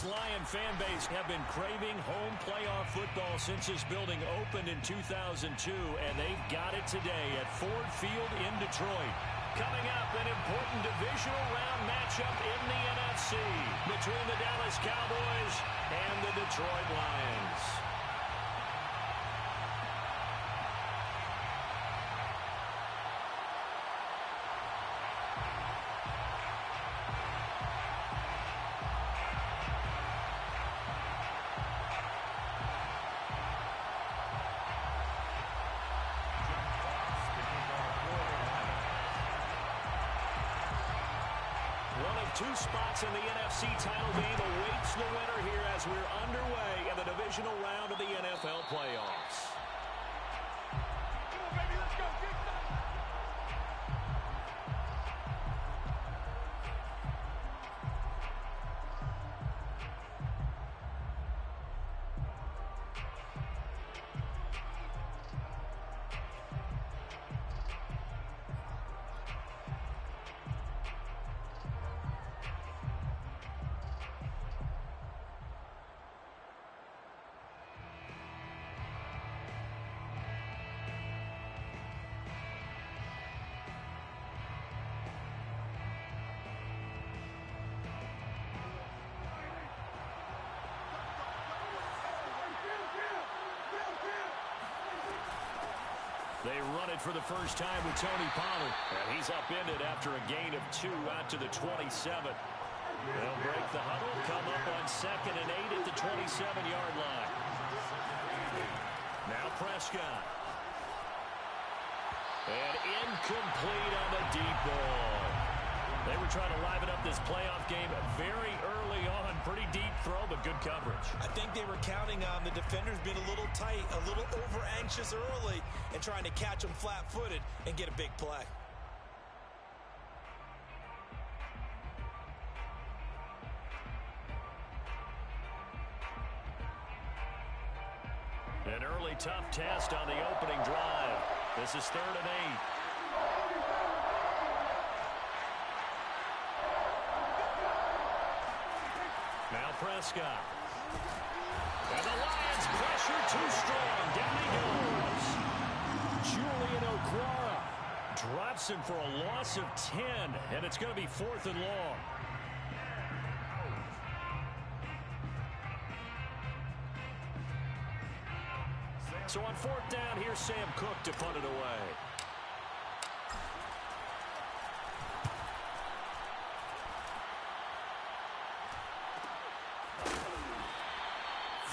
This Lion fan base have been craving home playoff football since this building opened in 2002, and they've got it today at Ford Field in Detroit. Coming up, an important divisional round matchup in the NFC between the Dallas Cowboys and the Detroit Lions. Two spots in the NFC title game awaits the winner here as we're underway in the divisional round of the NFL playoffs. Come on, baby, let's go. Get started. They run it for the first time with Tony Pollard. And he's upended after a gain of 2 out to the 27. They'll break the huddle, come up on 2nd and 8 at the 27-yard line. Now Prescott. And incomplete on the deep ball. They were trying to liven up this playoff game very early on. Pretty deep throw, but good coverage. I think they were counting on the defenders being a little tight, a little over-anxious early, and trying to catch them flat-footed and get a big play. An early tough test on the opening drive. This is 3rd and 8. Now Prescott. And the Lions pressure too strong. Down he goes. Julian Okwara drops him for a loss of 10, and it's going to be 4th and long. So on 4th down, here's Sam Cook to punt it away.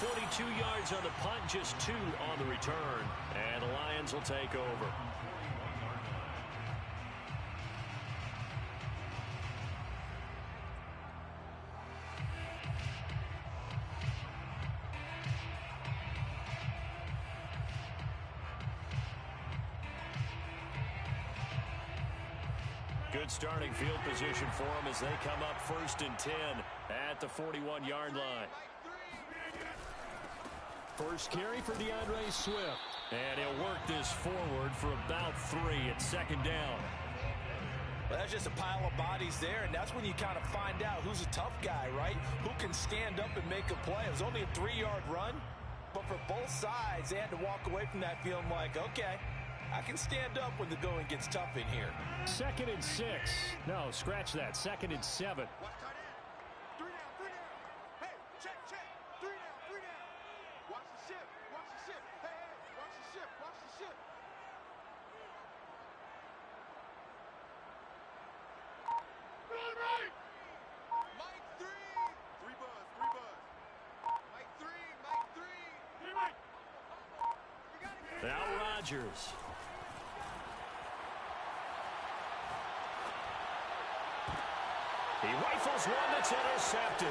.42 yards on the punt, just 2 on the return. And the Lions will take over. Good starting field position for them as they come up 1st and 10 at the 41-yard line. First carry for DeAndre Swift. And he'll work this forward for about 3 at 2nd down. Well, that's just a pile of bodies there, and that's when you kind of find out who's a tough guy, right? Who can stand up and make a play. It was only a 3-yard run, but for both sides, they had to walk away from that feeling like, okay, I can stand up when the going gets tough in here. 2nd and 6. No, scratch that. 2nd and 7. Now Rodgers. He rifles one that's intercepted.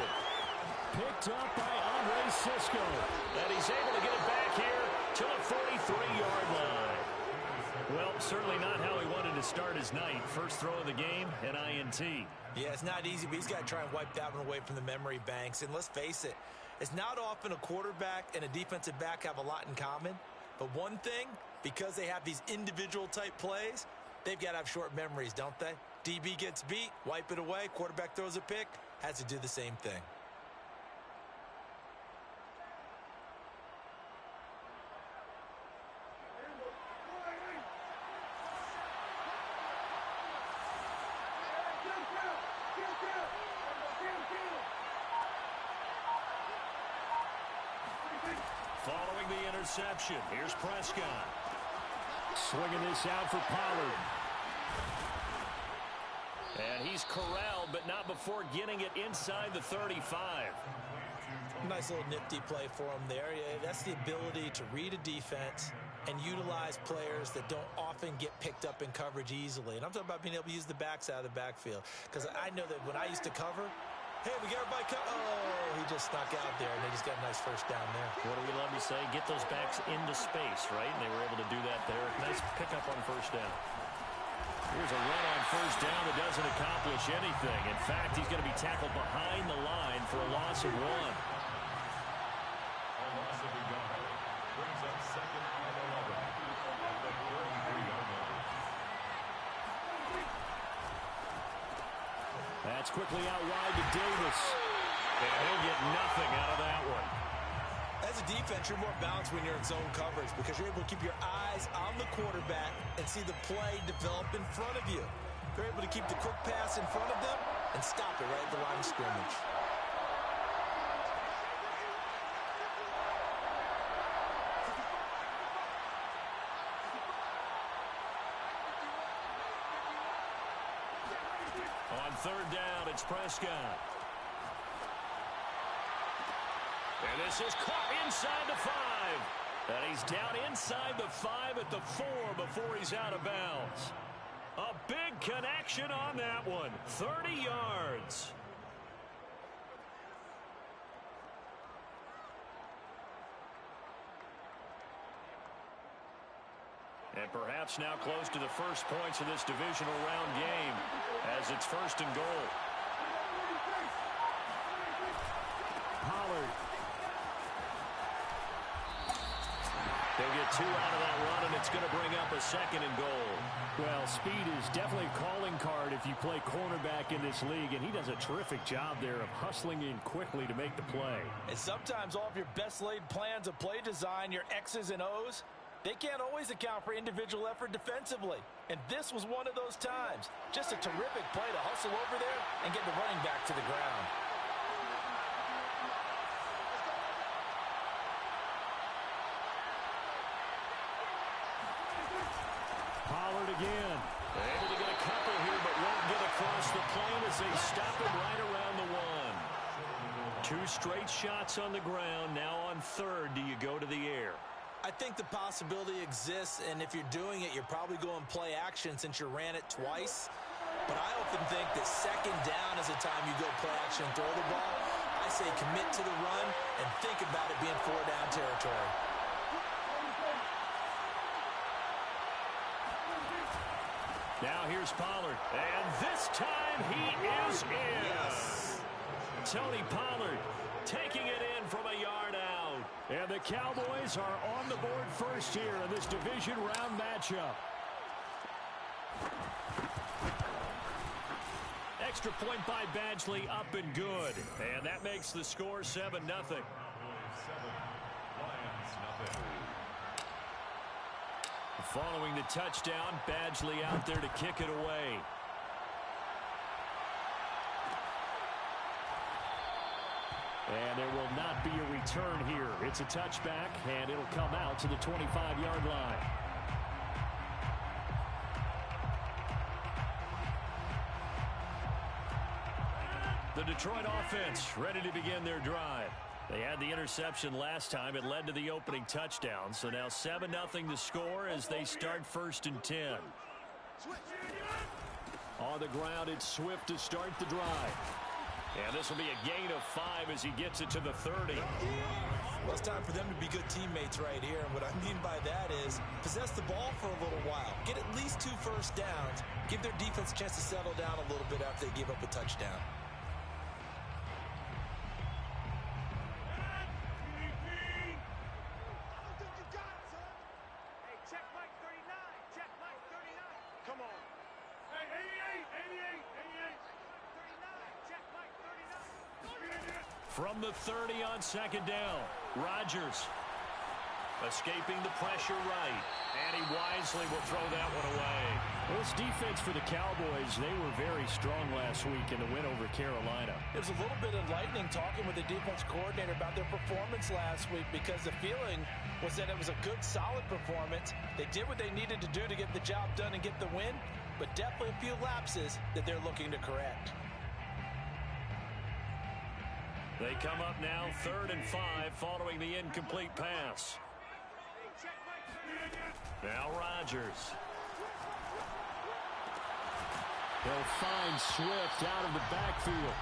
Picked up by Andre Cisco. And he's able to get it back here to the 43-yard line. Well, certainly not how he wanted to start his night. First throw of the game, an INT. Yeah, it's not easy, but he's got to try and wipe that one away from the memory banks. And let's face it, it's not often a quarterback and a defensive back have a lot in common. But one thing, because they have these individual type plays, they've got to have short memories, don't they? DB gets beat, wipe it away, quarterback throws a pick, has to do the same thing. interception. Here's Prescott. Swinging this out for Pollard. And he's corralled, but not before getting it inside the 35. Nice little nifty play for him there. Yeah, that's the ability to read a defense and utilize players that don't often get picked up in coverage easily. And I'm talking about being able to use the backs out of the backfield. Because I know that when I used to cover, hey, we got everybody covered. Oh, he just snuck out there, and they just got a nice first down there. What do we love to say? Get those backs into space, right? And they were able to do that there. Nice pickup on first down. Here's a run on first down that doesn't accomplish anything. In fact, he's going to be tackled behind the line for a loss of 1. That's quickly out wide to Davis. And he'll get nothing out of that one. As a defense, you're more balanced when you're in zone coverage because you're able to keep your eyes on the quarterback and see the play develop in front of you. You're able to keep the quick pass in front of them and stop it right at the line of scrimmage. On third down, it's Prescott. And this is caught inside the 5. And he's down inside the 5 at the 4 before he's out of bounds. A big connection on that one. 30 yards. And perhaps now close to the first points of this divisional round game as it's 1st and goal. Pollard. They'll get 2 out of that run, and it's going to bring up a 2nd and goal. Well, speed is definitely a calling card if you play cornerback in this league, and he does a terrific job there of hustling in quickly to make the play. And sometimes all of your best laid plans of play design, your X's and O's, they can't always account for individual effort defensively. And this was one of those times. Just a terrific play to hustle over there and get the running back to the ground. Pollard again. Able to get a couple here, but won't get across the plane as they stop him right around the 1. 2 straight shots on the ground. Now on third, do you go to the air? I think the possibility exists, and if you're doing it, you're probably going play action since you ran it twice. But I often think that 2nd down is the time you go play action and throw the ball. I say commit to the run and think about it being 4-down territory. Now here's Pollard, and this time he is in. Yes. Tony Pollard taking it in from a yard out. And the Cowboys are on the board first here in this division round matchup. Extra point by Badgley, up and good. And that makes the score 7-0. Following the touchdown, Badgley out there to kick it away. And there will not be a return here. It's a touchback, and it'll come out to the 25-yard line. The Detroit offense ready to begin their drive. They had the interception last time. It led to the opening touchdown. So now 7-0 the score as they start 1st and 10. On the ground, it's Swift to start the drive. And this will be a gain of 5 as he gets it to the 30. Well, it's time for them to be good teammates right here. And what I mean by that is possess the ball for a little while. Get at least 2 first downs. Give their defense a chance to settle down a little bit after they give up a touchdown. From the 30 on 2nd down, Rodgers. Escaping the pressure right. And he wisely will throw that one away. Well, this defense for the Cowboys, they were very strong last week in the win over Carolina. It was a little bit enlightening talking with the defense coordinator about their performance last week, because the feeling was that it was a good, solid performance. They did what they needed to do to get the job done and get the win, but definitely a few lapses that they're looking to correct. They come up now 3rd and 5 following the incomplete pass. Now Rodgers. They'll find Swift out of the backfield.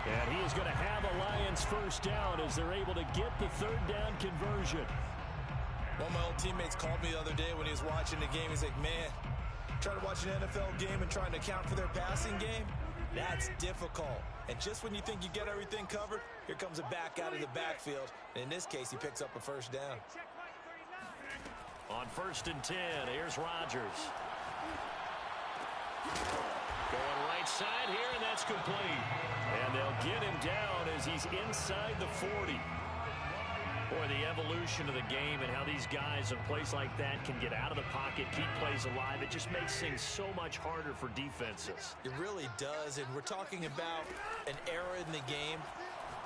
And he is going to have a Lions first down as they're able to get the 3rd down conversion. One of my old teammates called me the other day when he was watching the game. He's like, man, trying to watch an NFL game and trying to account for their passing game, that's difficult. And just when you think you get everything covered, here comes a back out of the backfield. And in this case, he picks up a first down. On 1st and 10, here's Rodgers. Going right side here, and that's complete. And they'll get him down as he's inside the 40. Boy, the evolution of the game and how these guys in plays like that can get out of the pocket, keep plays alive, it just makes things so much harder for defenses. It really does, and we're talking about an era in the game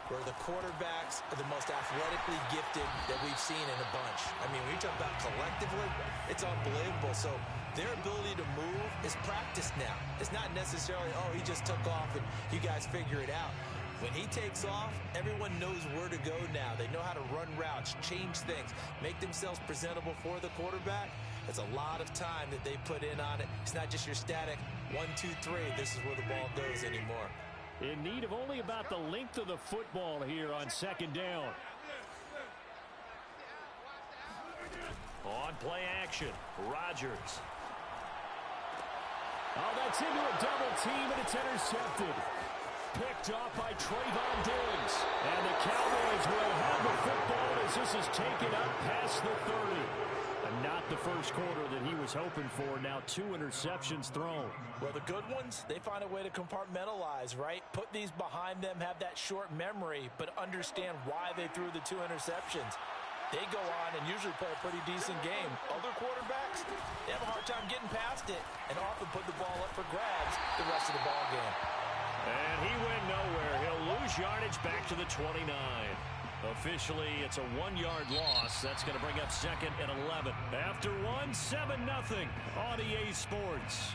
where the quarterbacks are the most athletically gifted that we've seen in a bunch. I mean, when you talk about collectively, it's unbelievable. So their ability to move is practiced now. It's not necessarily, oh, he just took off and you guys figure it out. When he takes off, everyone knows where to go now. They know how to run routes, change things, make themselves presentable for the quarterback. It's a lot of time that they put in on it. It's not just your static 1, 2, 3, this is where the ball goes anymore. In need of only about the length of the football here on 2nd down. On play action, Rodgers. Oh, that's into a double team, and it's intercepted. Picked off by Trayvon Diggs. And the Cowboys will have the football as this is taken up past the 30. And not the first quarter that he was hoping for. Now 2 interceptions thrown. Well, the good ones, they find a way to compartmentalize, right? Put these behind them, have that short memory, but understand why they threw the 2 interceptions. They go on and usually play a pretty decent game. Other quarterbacks, they have a hard time getting past it and often put the ball up for grabs the rest of the ball game. And he went nowhere. He'll lose yardage back to the 29. Officially, it's a 1-yard loss. That's going to bring up 2nd and 11. After 1, 7-0 on EA Sports.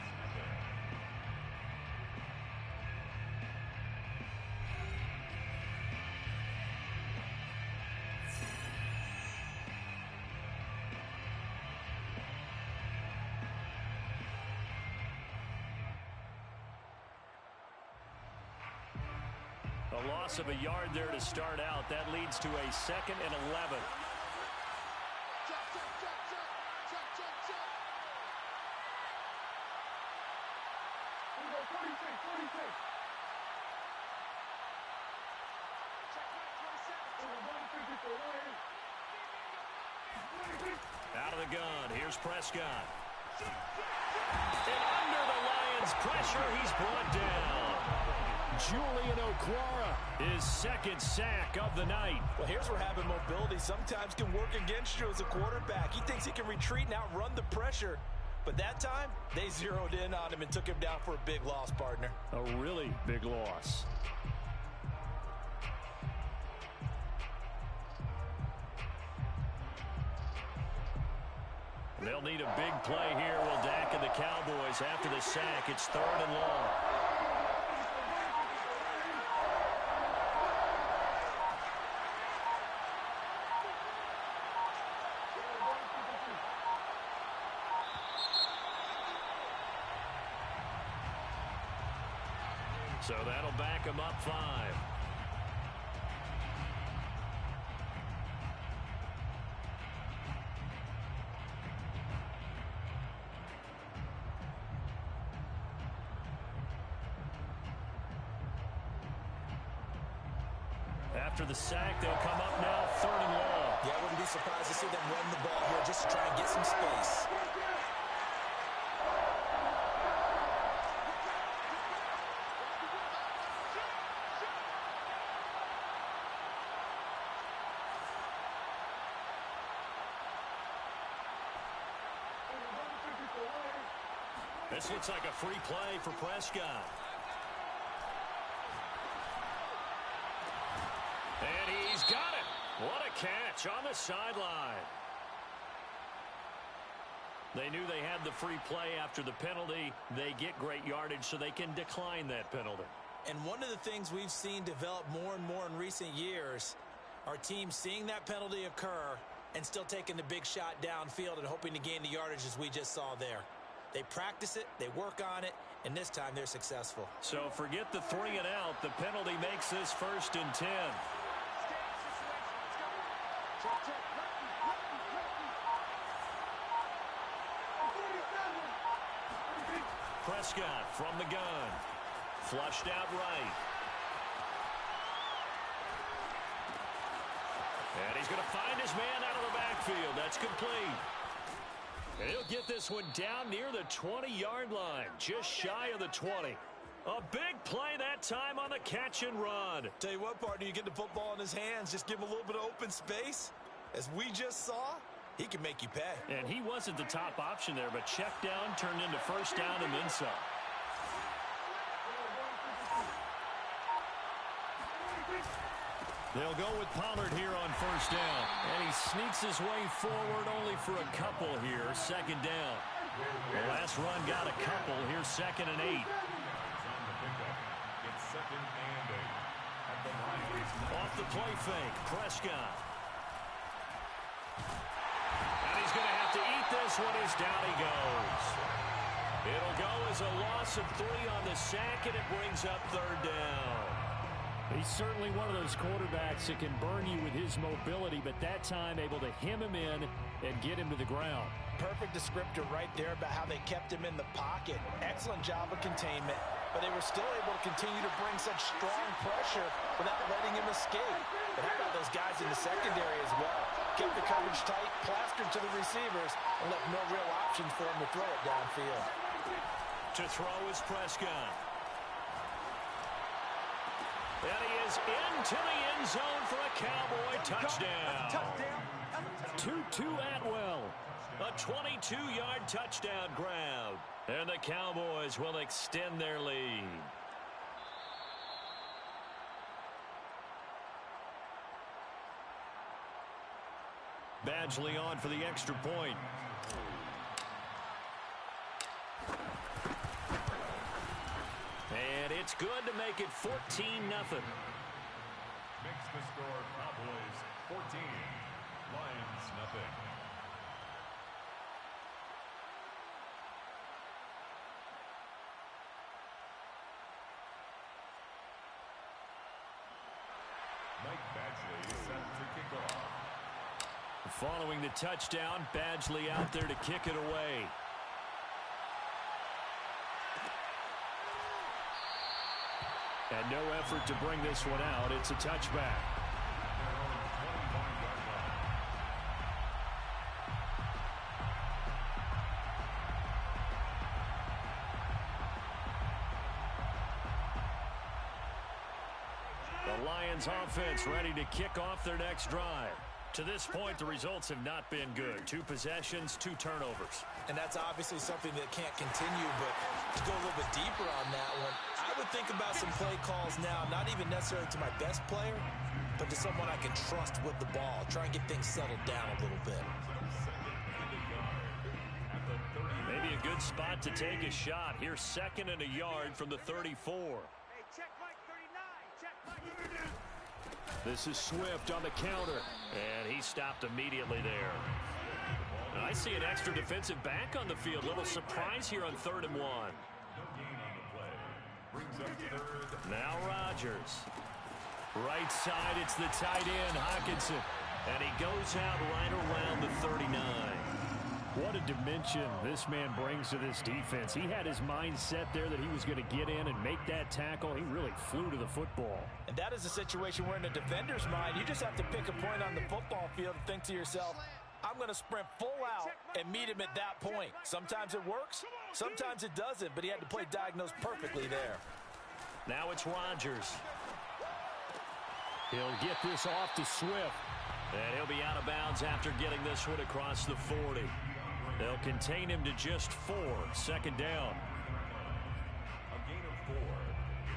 A loss of a yard there to start out. That leads to a 2nd and 11. Out of the gun, here's Prescott. And under the Lions' pressure, he's brought down. Julian Okwara, his 2nd sack of the night. Well, here's where having mobility sometimes can work against you as a quarterback. He thinks he can retreat and outrun the pressure. But that time, they zeroed in on him and took him down for a big loss, partner. A really big loss. They'll need a big play here, will Dak and the Cowboys after the sack. It's 3rd and long. So that'll back him up 5. After the sack, they'll come up now 3rd and long. Yeah, I wouldn't be surprised to see them run the ball here just to try and get some space. This looks like a free play for Prescott. And he's got it. What a catch on the sideline. They knew they had the free play after the penalty. They get great yardage so they can decline that penalty. And one of the things we've seen develop more and more in recent years are teams seeing that penalty occur and still taking the big shot downfield and hoping to gain the yardage as we just saw there. They practice it, they work on it, and this time they're successful. So forget the 3 and out. The penalty makes this 1st and 10. Prescott from the gun. Flushed out right. And he's going to find his man out of the backfield. That's complete. And he'll get this one down near the 20-yard line, just shy of the 20. A big play that time on the catch and run. Tell you what, partner, you get the football in his hands, just give him a little bit of open space. As we just saw, he can make you pay. And he wasn't the top option there, but check down turned into 1st down and then some. They'll go with Pollard here on 1st down. And he sneaks his way forward only for a couple here. 2nd down. The last run got a couple. Here's 2nd and 8. Off the play fake. Prescott. And he's going to have to eat this one as down he goes. It'll go as a loss of 3 on the sack, and it brings up 3rd down. He's certainly one of those quarterbacks that can burn you with his mobility, but that time able to hem him in and get him to the ground. Perfect descriptor right there about how they kept him in the pocket. Excellent job of containment, but they were still able to continue to bring such strong pressure without letting him escape. But how about those guys in the secondary as well? Kept the coverage tight, plastered to the receivers, and left no real options for him to throw it downfield. To throw is Prescott. And he is into the end zone for a Cowboy touchdown. 2-2 Atwell. A 22-yard touchdown grab. And the Cowboys will extend their lead. Badgley on for the extra point. And it's good to make it 14-0. Makes the score Cowboys 14, Lions nothing. Mike Badgley is set to kick off. Following the touchdown, Badgley out there to kick it away. And no effort to bring this one out. It's a touchback. The Lions offense ready to kick off their next drive. To this point, the results have not been good. 2 possessions, 2 turnovers. And that's obviously something that can't continue, but to go a little bit deeper on that one, I would think about some play calls now, not even necessarily to my best player, but to someone I can trust with the ball. Try and get things settled down a little bit. Maybe a good spot to take a shot. Here's 2nd and a yard from the 34. Hey, check Mike 39. Check Mike 39. This is Swift on the counter, and he stopped immediately there. And I see an extra defensive back on the field. Little surprise here on 3rd and 1. Now Rodgers. Right side, it's the tight end, Hockenson. And he goes out right around the 39. What a dimension this man brings to this defense. He had his mind set there that he was going to get in and make that tackle. He really flew to the football. And that is a situation where in the defender's mind, you just have to pick a point on the football field and think to yourself, I'm going to sprint full out and meet him at that point. Sometimes it works, sometimes it doesn't, but he had to play diagnosed perfectly there. Now it's Rodgers. He'll get this off to Swift. And he'll be out of bounds after getting this one across the 40. They'll contain him to just 4. Second down. A gain of 4.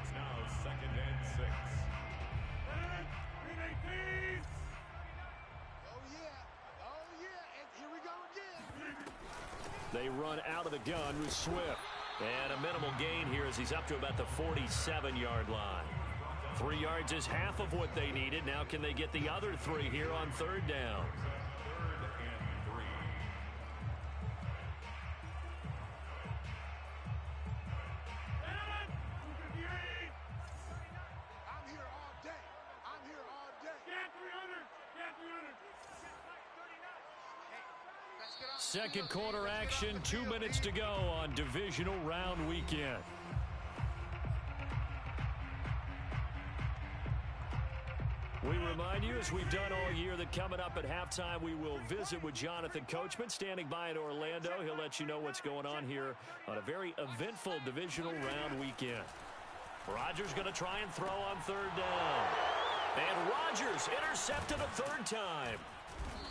It's now 2nd and 6. And here we go again. They run out of the gun with Swift. And a minimal gain here as he's up to about the 47-yard line. 3 yards is half of what they needed. Now can they get the other 3 here on 3rd down? 3rd and 3. I'm here all day. I'm here all day. Get 300. Get 300. Second quarter action, 2 minutes to go on divisional round weekend. We remind you, as we've done all year, that coming up at halftime, we will visit with Jonathan Coachman, standing by in Orlando. He'll let you know what's going on here on a very eventful divisional round weekend. Rodgers going to try and throw on 3rd down. And Rodgers intercepted a 3rd time.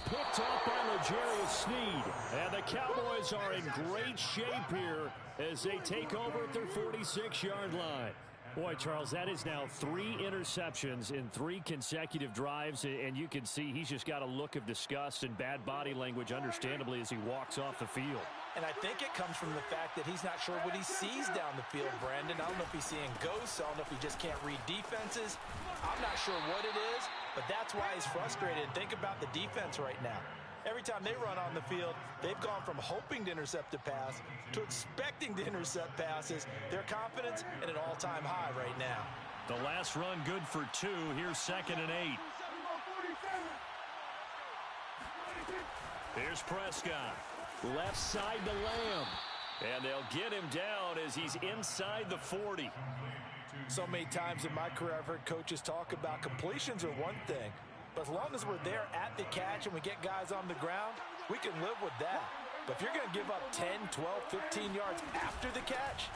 Picked off by L'Jarius Sneed. And the Cowboys are in great shape here as they take over at their 46-yard line. Boy, Charles, that is now 3 interceptions in 3 consecutive drives, and you can see he's just got a look of disgust and bad body language, understandably, as he walks off the field. And I think it comes from the fact that he's not sure what he sees down the field, Brandon. I don't know if he's seeing ghosts. I don't know if he just can't read defenses. I'm not sure what it is, but that's why he's frustrated. Think about the defense right now. Every time they run on the field, they've gone from hoping to intercept a pass to expecting to intercept passes. Their confidence at an all-time high right now. The last run good for 2. Here's 2nd and 8. Here's Prescott. Left side to Lamb. And they'll get him down as he's inside the 40. So many times in my career, I've heard coaches talk about completions are one thing. But as long as we're there at the catch and we get guys on the ground, we can live with that. But if you're going to give up 10, 12, 15 yards after the catch,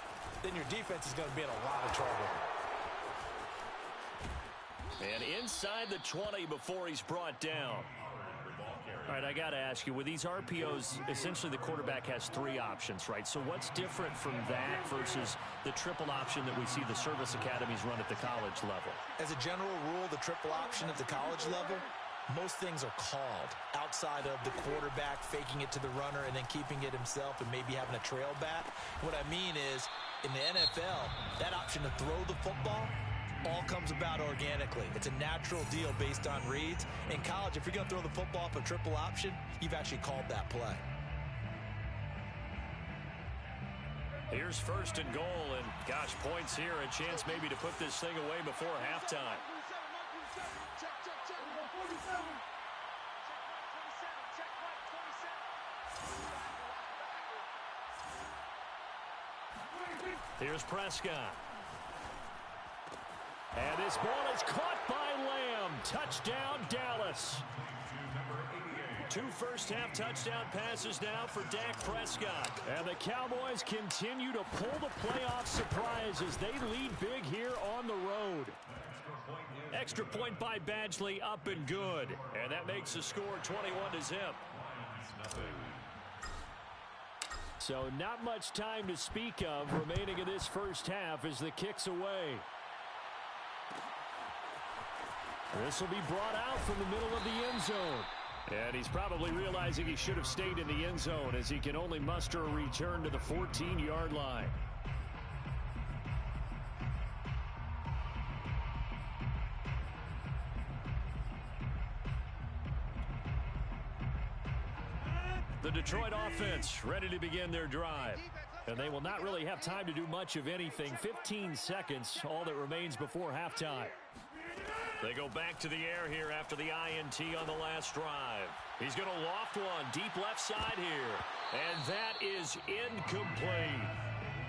then your defense is going to be in a lot of trouble. And inside the 20 before he's brought down. All right, I got to ask you, with these RPOs, essentially the quarterback has 3 options, right? So what's different from that versus the triple option that we see the service academies run at the college level? As a general rule, the triple option at the college level, most things are called outside of the quarterback faking it to the runner and then keeping it himself and maybe having a trail back. What I mean is, in the NFL, that option to throw the football all comes about organically. It's a natural deal based on reads. In college, if you're going to throw the football off a triple option, you've actually called that play. Here's 1st and goal, and gosh, points here, a chance maybe to put this thing away before halftime. Here's Prescott. And this ball is caught by Lamb. Touchdown, Dallas. 2 first-half touchdown passes now for Dak Prescott. And the Cowboys continue to pull the playoff surprise as they lead big here on the road. Extra point by Badgley, up and good. And that makes the score 21-0. So not much time to speak of remaining in this first half as the kick's away. This will be brought out from the middle of the end zone. And he's probably realizing he should have stayed in the end zone as he can only muster a return to the 14-yard line. The Detroit offense ready to begin their drive. And they will not really have time to do much of anything. 15 seconds, all that remains before halftime. They go back to the air here after the INT on the last drive. He's going to loft one deep left side here. And that is incomplete.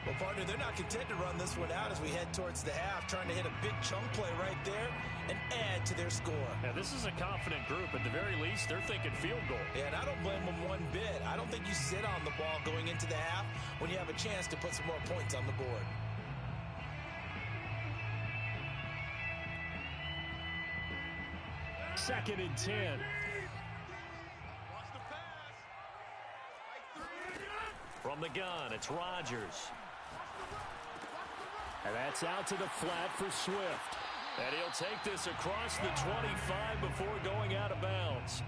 Well, partner, they're not content to run this one out as we head towards the half, trying to hit a big chunk play right there and add to their score. Now, this is a confident group. At the very least, they're thinking field goal. Yeah, and I don't blame them one bit. I don't think you sit on the ball going into the half when you have a chance to put some more points on the board. Second and 10. From the gun, it's Rodgers. And that's out to the flat for Swift. And he'll take this across the 25 before going out of bounds.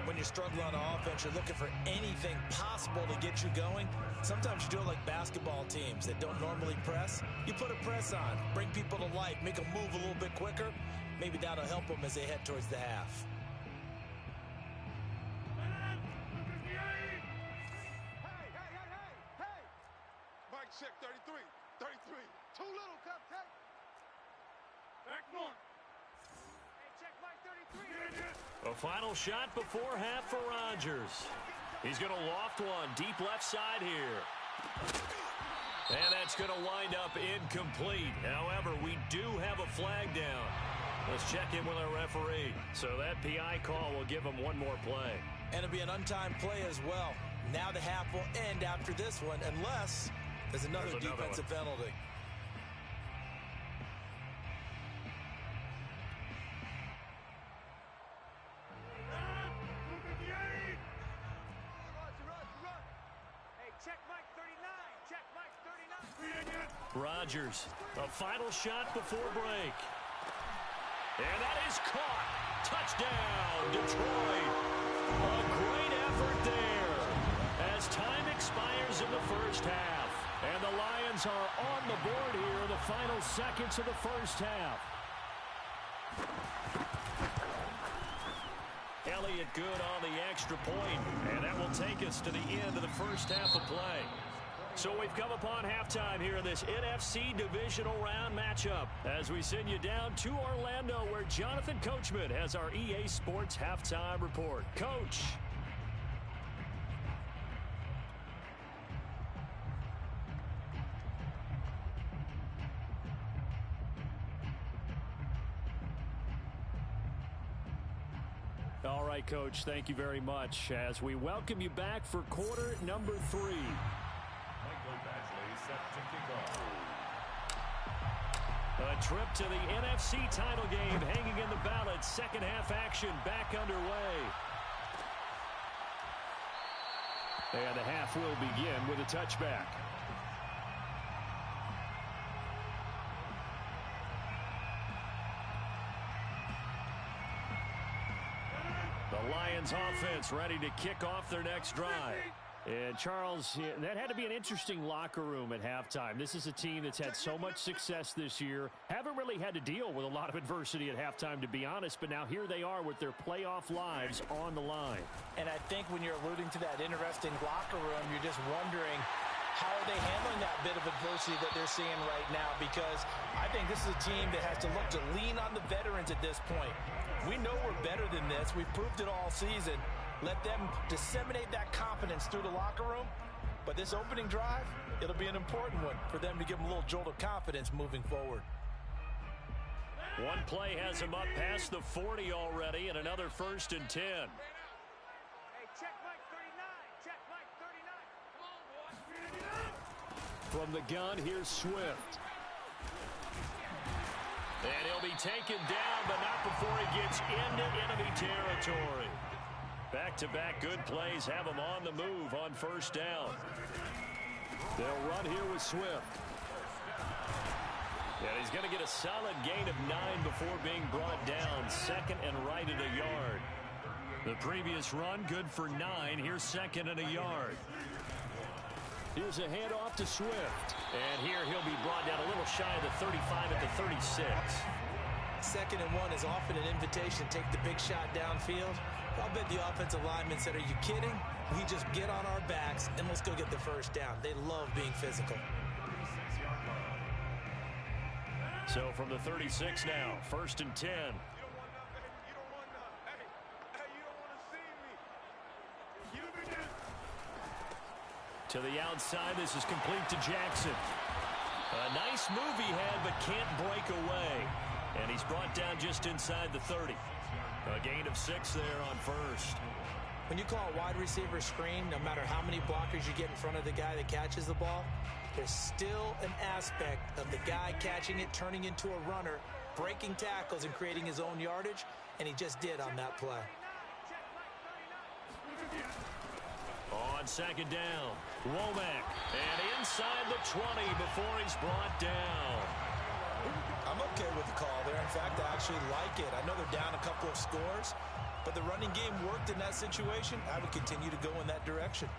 When you're struggling on offense, you're looking for anything possible to get you going. Sometimes you do it like basketball teams that don't normally press. You put a press on, bring people to life, make them move a little bit quicker. Maybe that'll help them as they head towards the half. Hey! Mike check 33. 33. Too little, Cupcake. Back one. Hey, check Mike 33. A final shot before half for Rodgers. He's going to loft one deep left side here. And that's going to wind up incomplete. However, we do have a flag down. Let's check in with our referee. So that PI call will give him one more play. And it'll be an untimed play as well. Now the half will end after this one, unless there's another defensive penalty. Rodgers, a final shot before break. And that is caught. Touchdown, Detroit. A great effort there as time expires in the first half. And the Lions are on the board here in the final seconds of the first half. Elliott good on the extra point, and that will take us to the end of the first half of play. So we've come upon halftime here in this NFC Divisional Round matchup as we send you down to Orlando where Jonathan Coachman has our EA Sports Halftime Report. Coach. All right, Coach, thank you very much as we welcome you back for quarter number 3. A trip to the NFC title game hanging in the balance. Second half action back underway. And the half will begin with a touchback. The Lions offense ready to kick off their next drive. And, Charles, that had to be an interesting locker room at halftime. This is a team that's had so much success this year. Haven't really had to deal with a lot of adversity at halftime, to be honest. But now here they are with their playoff lives on the line. And I think when you're alluding to that interesting locker room, you're just wondering how are they handling that bit of adversity that they're seeing right now? Because I think this is a team that has to look to lean on the veterans at this point. We know we're better than this. We've proved it all season. Let them disseminate that confidence through the locker room. But this opening drive, it'll be an important one for them to give them a little jolt of confidence moving forward. One play has them up past the 40 already, and another 1st and 10. Hey, check Mike 39. Check Mike 39. Come on, boy. From the gun, here's Swift. And he'll be taken down, but not before he gets into enemy territory. Back-to-back good plays have him on the move on 1st down. They'll run here with Swift. And he's going to get a solid gain of 9 before being brought down. 2nd and right at a yard. The previous run good for 9. Here's 2nd and a yard. Here's a handoff to Swift. And here he'll be brought down a little shy of the 35 at the 36. 2nd and 1 is often an invitation to take the big shot downfield. I'll bet the offensive linemen said, are you kidding? We just get on our backs and let's go get the 1st down. They love being physical. So from the 36 now, 1st and 10. You don't want to see me. You begin. To the outside, this is complete to Jackson. A nice move he had, but can't break away. And he's brought down just inside the 30. A gain of 6 there on 1st. When you call a wide receiver screen, no matter how many blockers you get in front of the guy that catches the ball, there's still an aspect of the guy catching it, turning into a runner, breaking tackles and creating his own yardage, and he just did on that play. On second down, Womack. And inside the 20 before he's brought down. I'm okay with the call there. In fact, I actually like it. I know they're down a couple of scores, but the running game worked in that situation. I would continue to go in that direction.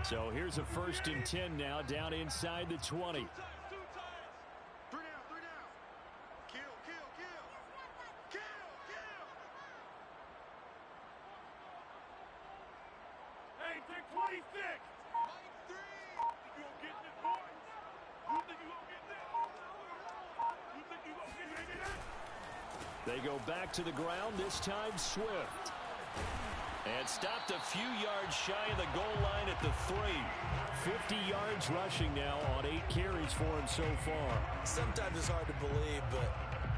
So here's a 1st and 10 now, down inside the 20. 2 times. 3 down. Kill. Hey, take 26. Mike 3. You gonna get this, boys? You think you gonna get this? You think you gonna get this? They go back to the ground, this time Swift. And stopped a few yards shy of the goal line at the 3. 50 yards rushing now on 8 carries for him so far. Sometimes it's hard to believe, but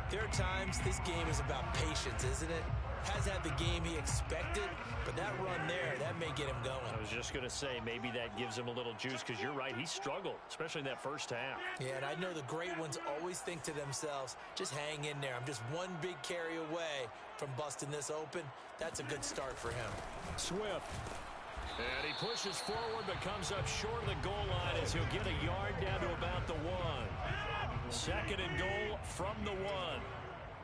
there are times this game is about patience, isn't it? Has had the game he expected, but that run there, that may get him going. I was just going to say, maybe that gives him a little juice, because you're right, he struggled, especially in that first half. Yeah, and I know the great ones always think to themselves, just hang in there. I'm just one big carry away from busting this open. That's a good start for him. Swift. And he pushes forward, but comes up short of the goal line as he'll get a yard down to about the 1. 2nd and goal from the 1.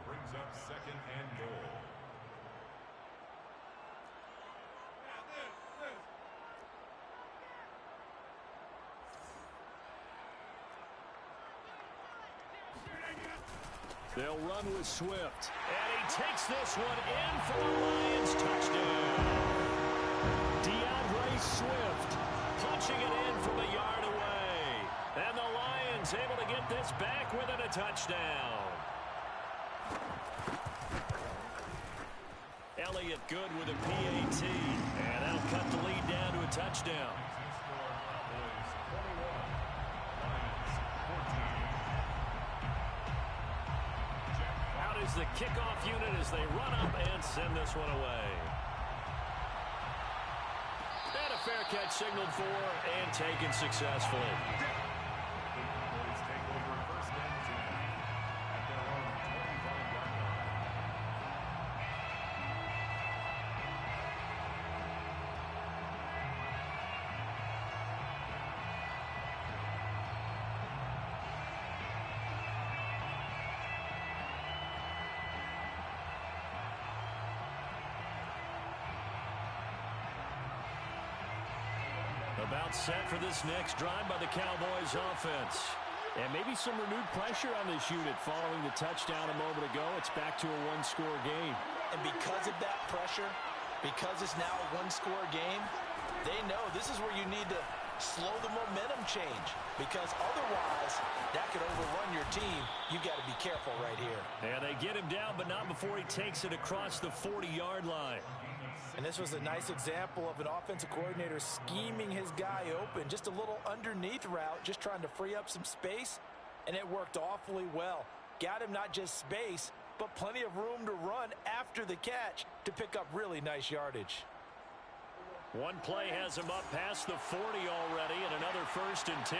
Brings up 2nd and goal. They'll run with Swift. And he takes this one in for the Lions. Touchdown. DeAndre Swift. Punching it in from a yard away. And the Lions able to get this back within a touchdown. Elliott good with a PAT. And that'll cut the lead down to a touchdown. Out is the kickoff unit as they run up and send this one away. And a fair catch signaled for and taken successfully. Boys take over 1st and 10 at their own 25-yard line. About set for this next drive by the Cowboys offense. And maybe some renewed pressure on this unit following the touchdown a moment ago. It's back to a 1-score game. And because of that pressure, because it's now a 1-score game, they know this is where you need to slow the momentum change, because otherwise that could overrun your team. You got to be careful right here. And they get him down, but not before he takes it across the 40-yard line. And this was a nice example of an offensive coordinator scheming his guy open. Just a little underneath route, just trying to free up some space, and it worked awfully well. Got him not just space, but plenty of room to run after the catch to pick up really nice yardage. One play has him up past the 40 already, and another 1st and 10.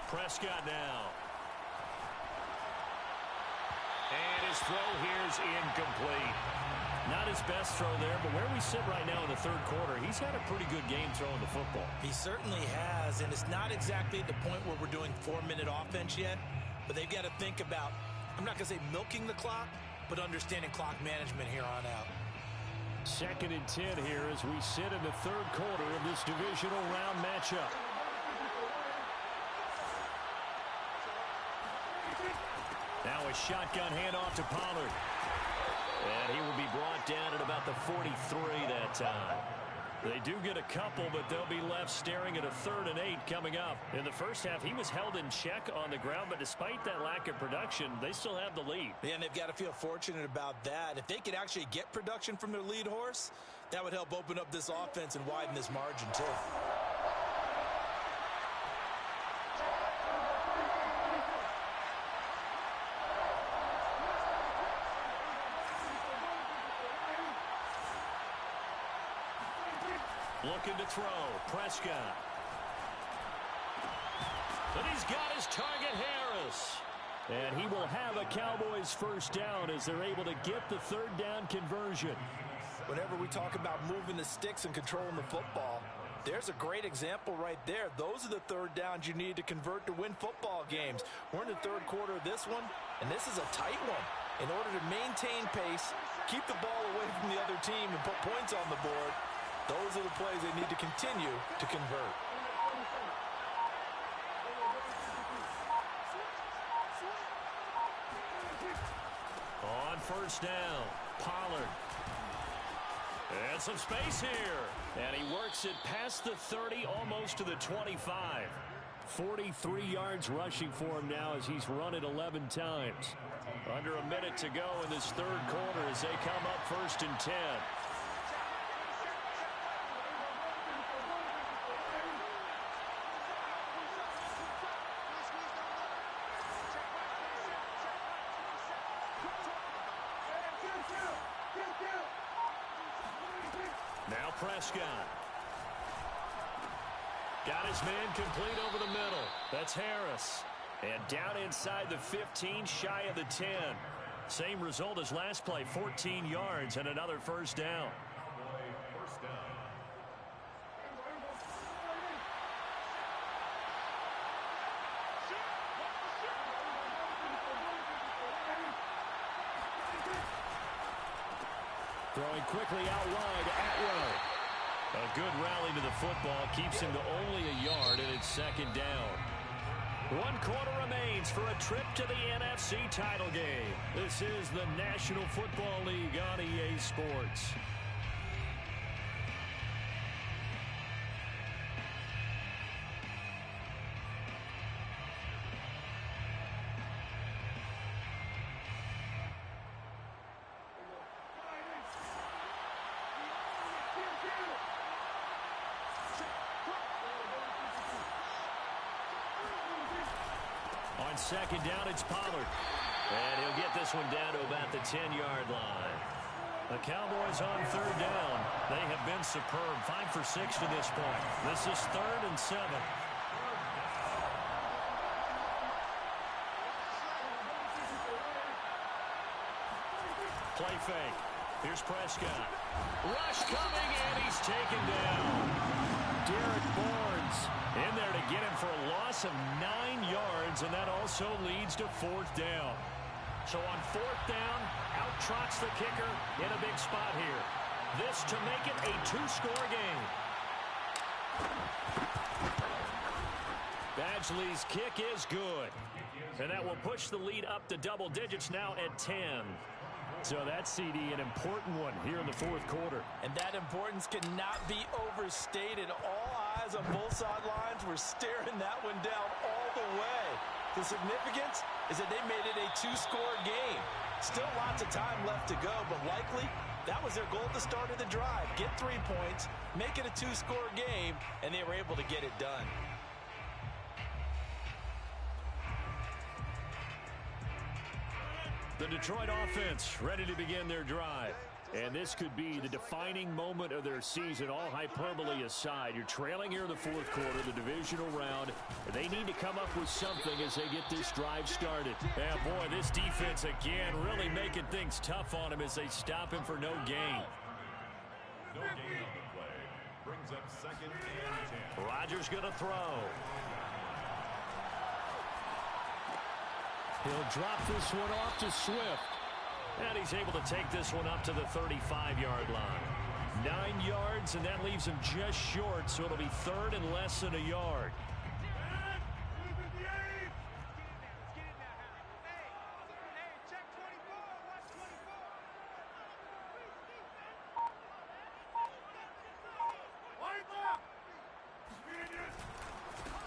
Prescott now. And his throw here is incomplete. Not his best throw there, but where we sit right now in the 3rd quarter, he's had a pretty good game throwing the football. He certainly has, and it's not exactly at the point where we're doing 4-minute offense yet, but they've got to think about, I'm not going to say milking the clock, but understanding clock management here on out. 2nd and 10 here as we sit in the 3rd quarter of this divisional round matchup. Now a shotgun handoff to Pollard. And he will be brought down at about the 43 that time. They do get a couple, but they'll be left staring at a 3rd and 8 coming up. In the first half, he was held in check on the ground, but despite that lack of production, they still have the lead. Yeah, and they've got to feel fortunate about that. If they could actually get production from their lead horse, that would help open up this offense and widen this margin too. Looking to throw. Prescott. And he's got his target, Harris. And he will have a Cowboys first down as they're able to get the third down conversion. Whenever we talk about moving the sticks and controlling the football, there's a great example right there. Those are the third downs you need to convert to win football games. We're in the third quarter of this one, and this is a tight one. In order to maintain pace, keep the ball away from the other team, and put points on the board, those are the plays they need to continue to convert. On first down, Pollard. And some space here. And he works it past the 30, almost to the 25. 43 yards rushing for him now as he's run it 11 times. Under a minute to go in this third quarter as they come up first and 10. Now Prescott. Got his man complete over the middle. That's Harris. And down inside the 15, shy of the 10. Same result as last play, 14 yards and another first down. First down. Throwing quickly out wide, Atwell. A good rally to the football keeps him to only a yard, and it's second down. 1 quarter remains for a trip to the NFC title game. This is the National Football League on EA Sports. On second down, it's Pollard. And he'll get this one down to about the 10-yard line. The Cowboys on third down. They have been superb. 5 for 6 to this point. This is 3rd and 7. Play fake. Here's Prescott. Rush coming, and he's taken down. Derek Barnes in there to get him for a loss of 9 yards, and that also leads to 4th down. So on 4th down, out trots the kicker in a big spot here. This to make it a 2-score game. Badgley's kick is good. And that will push the lead up to double digits now at 10. So that CD, an important one here in the 4th quarter. And that importance cannot be overstated. All eyes on both sidelines were staring that one down all the way. The significance is that they made it a 2-score game. Still lots of time left to go, but likely that was their goal at the start of the drive. Get 3 points, make it a 2-score game, and they were able to get it done. The Detroit offense ready to begin their drive. And this could be the defining moment of their season, all hyperbole aside. You're trailing here in the 4th quarter, the divisional round. They need to come up with something as they get this drive started. Yeah, boy, this defense again really making things tough on him as they stop him for no gain. No gain on the play. Brings up 2nd and 10. Rodgers going to throw. He'll drop this one off to Swift. And he's able to take this one up to the 35-yard line. 9 yards, and that leaves him just short, so it'll be 3rd and less than a yard.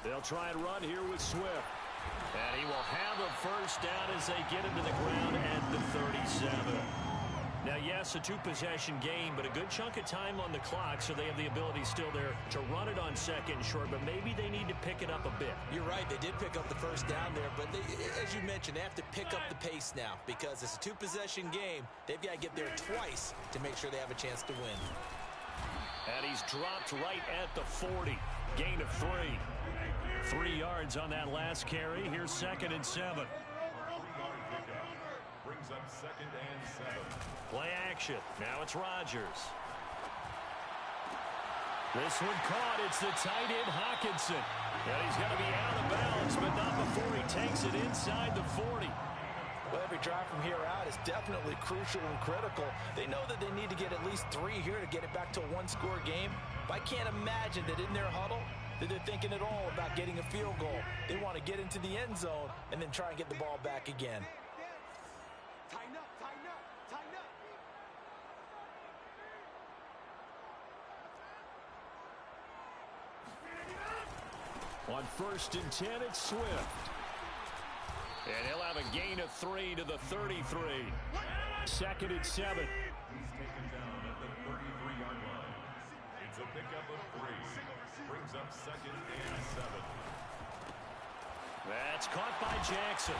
They'll try and run here with Swift. And he will have a first down as they get him to the ground at the 37. Now, yes, a 2-possession game, but a good chunk of time on the clock, so they have the ability still there to run it on 2nd and short, but maybe they need to pick it up a bit. You're right. They did pick up the first down there, but they, as you mentioned, they have to pick up the pace now because it's a 2-possession game. They've got to get there twice to make sure they have a chance to win. And he's dropped right at the 40. Gain of 3. 3 yards on that last carry. Here's 2nd and 7. 3-yard pickup. Brings up 2nd and 7. Play action. Now it's Rodgers. This one caught. It's the tight end, Hockenson. And he's going to be out of bounds, but not before he takes it inside the 40. Well, every drive from here out is definitely crucial and critical. They know that they need to get at least 3 here to get it back to a one-score game. But I can't imagine that in their huddle that they're thinking at all about getting a field goal. They want to get into the end zone and then try and get the ball back again. Tighten up, tighten up, tighten up. On 1st and 10, it's Swift. And he'll have a gain of 3 to the 33. 2nd and 7. He's taken down at the 33-yard line. It's a pickup of 3. Brings up 2nd and 7. That's caught by Jackson.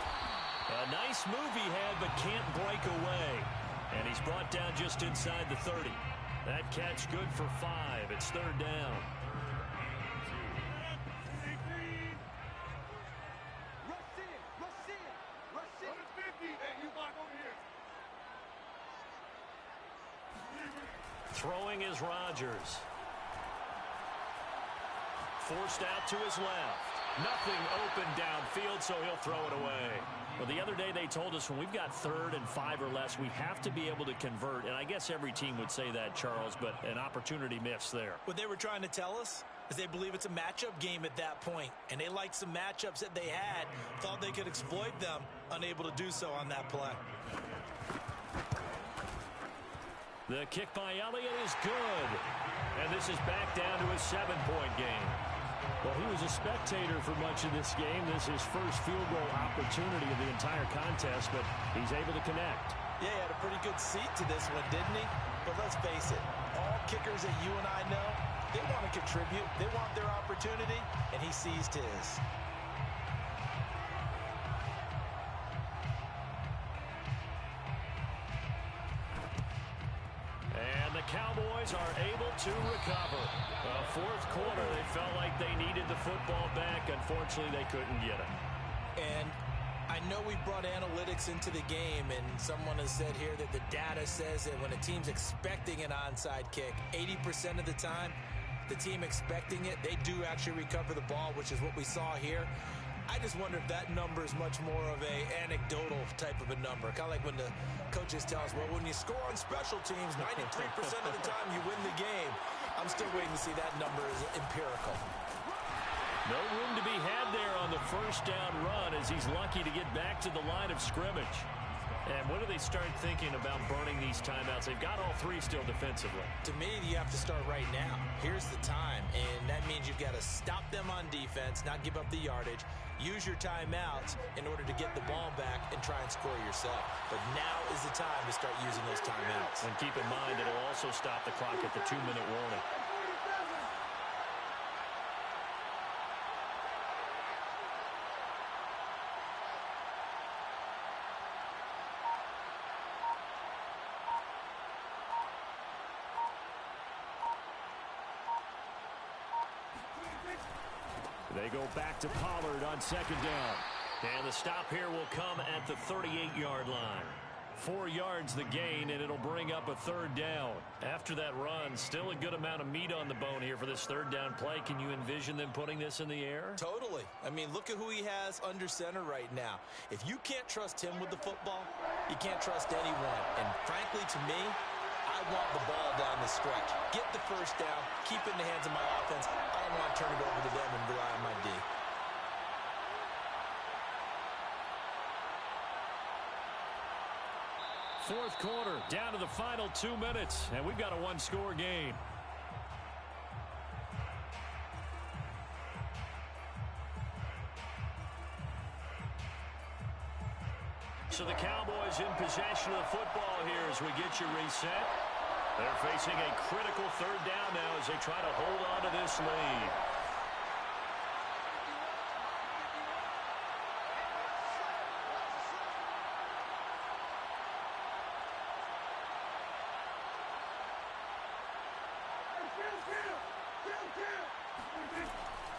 A nice move he had, but can't break away. And he's brought down just inside the 30. That catch good for 5. It's 3rd down. Throwing is Rodgers. Forced out to his left. Nothing open downfield, so he'll throw it away. Well, the other day they told us when we've got 3rd and 5 or less, we have to be able to convert. And I guess every team would say that, Charles, but an opportunity missed there. What they were trying to tell us is they believe it's a matchup game at that point. And they liked some matchups that they had, thought they could exploit them, unable to do so on that play. The kick by Elliott is good. And this is back down to a 7-point game. Well, he was a spectator for much of this game. This is his first field goal opportunity of the entire contest, but he's able to connect. Yeah, he had a pretty good seat to this one, didn't he? But let's face it, all kickers that you and I know, they want to contribute. They want their opportunity, and he seized his. And the Cowboys are able to recover. 4th quarter, they felt like they needed the football back. Unfortunately, they couldn't get it. And I know we brought analytics into the game, and someone has said here that the data says that when a team's expecting an onside kick, 80% of the time, the team expecting it, they do actually recover the ball, which is what we saw here. I just wonder if that number is much more of a anecdotal type of a number. Kind of like when the coaches tell us, well, when you score on special teams, 93% of the time you win the game. I'm still waiting to see that number is empirical. No room to be had there on the 1st down run as he's lucky to get back to the line of scrimmage. And when do they start thinking about burning these timeouts? They've got all 3 still defensively. To me, you have to start right now. Here's the time, and that means you've got to stop them on defense, not give up the yardage, use your timeouts in order to get the ball back and try and score yourself. But now is the time to start using those timeouts. And keep in mind, it'll also stop the clock at the 2-minute warning. They go back to Pollard on 2nd down. And the stop here will come at the 38-yard line. 4 yards the gain, and it'll bring up a 3rd down. After that run, still a good amount of meat on the bone here for this 3rd down play. Can you envision them putting this in the air? Totally. I mean, look at who he has under center right now. If you can't trust him with the football, you can't trust anyone. And frankly, to me, I want the ball down the stretch. Get the 1st down, keep it in the hands of my offense. I don't want to turn it over to them and rely on my D. Fourth quarter, down to the final 2 minutes, and we've got a 1-score game. So the Cowboys in possession of the football here as we get you reset. They're facing a critical 3rd down now as they try to hold on to this lead.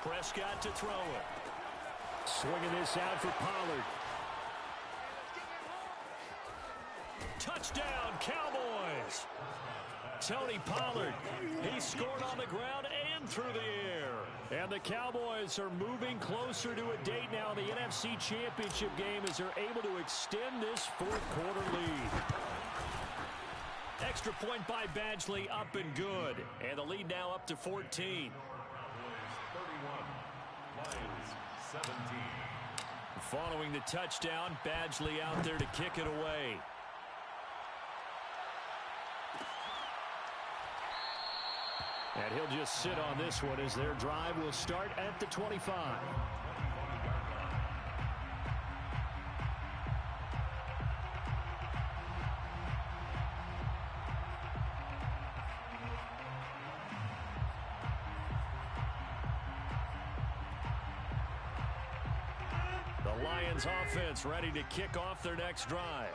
Prescott to throw it. Swinging this out for Pollard. Touchdown, Cowboys! Tony Pollard, he scored on the ground and through the air. And the Cowboys are moving closer to a date now in the NFC Championship game as they're able to extend this fourth-quarter lead. Extra point by Badgley, up and good. And the lead now up to 14. 31, Lions 17. Following the touchdown, Badgley out there to kick it away. And he'll just sit on this one as their drive will start at the 25. The Lions offense ready to kick off their next drive.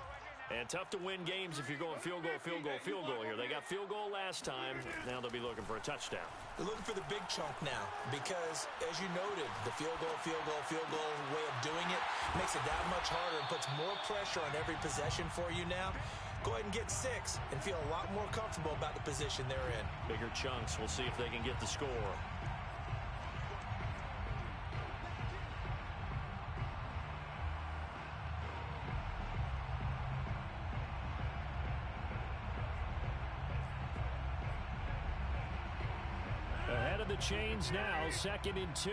And tough to win games if you're going field goal, field goal, field goal here. They got field goal last time. Now they'll be looking for a touchdown. They're looking for the big chunk now because, as you noted, the field goal way of doing it makes it that much harder and puts more pressure on every possession for you now. Go ahead and get 6 and feel a lot more comfortable about the position they're in. Bigger chunks. We'll see if they can get the score. Ahead of the chains now, 2nd and 2.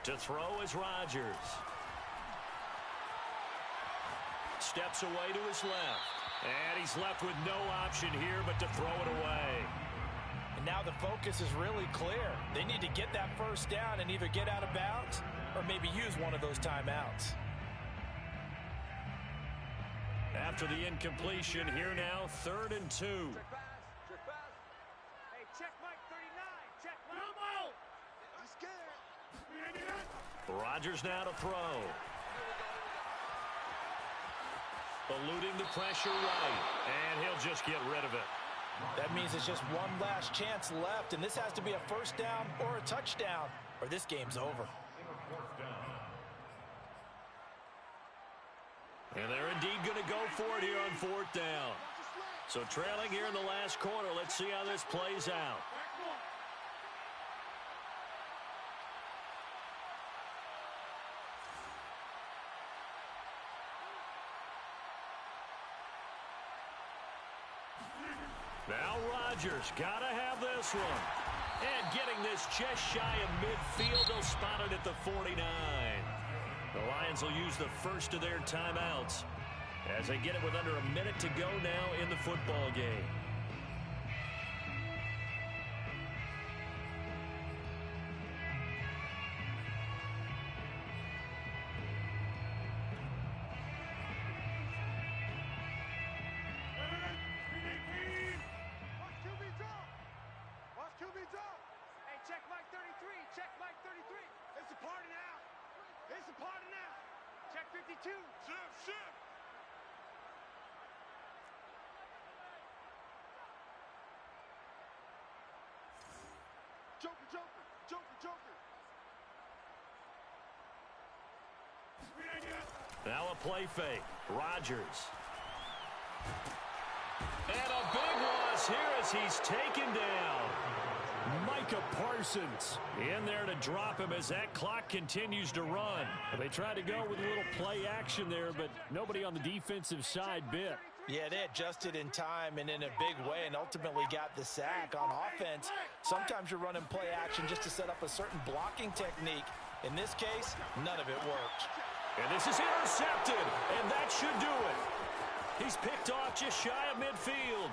To throw is Rodgers. Steps away to his left. And he's left with no option here but to throw it away. And now the focus is really clear. They need to get that first down and either get out of bounds or maybe use one of those timeouts. After the incompletion, here now, 3rd and 2. Check Mike 39. Check Mike. He's scared. Rodgers now to throw. Eluding the pressure right. And he'll just get rid of it. That means it's just one last chance left, and this has to be a first down or a touchdown, or this game's over. And they're indeed going to go for it here on 4th down. So trailing here in the last quarter. Let's see how this plays out. Now Rodgers got to have this one. And getting this just shy of midfield. They'll spot it at the 49. The Lions will use the first of their timeouts as they get it with under a minute to go now in the football game. Now a play fake. Rodgers. And a big loss here as he's taken down. Micah Parsons in there to drop him as that clock continues to run. They tried to go with a little play action there, but nobody on the defensive side bit. Yeah, they adjusted in time and in a big way and ultimately got the sack. On offense, sometimes you're running play action just to set up a certain blocking technique. In this case, none of it worked. And this is intercepted, and that should do it. He's picked off just shy of midfield.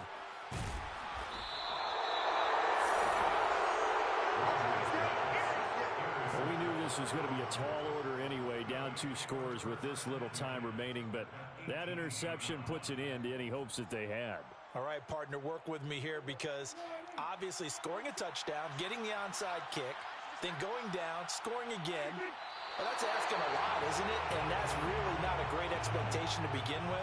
Well, we knew this was going to be a tall order anyway, down 2 scores with this little time remaining, but that interception puts an end to any hopes that they had. All right, partner, work with me here because obviously scoring a touchdown, getting the onside kick, then going down, scoring again. Well, that's asking a lot, isn't it? And that's really not a great expectation to begin with.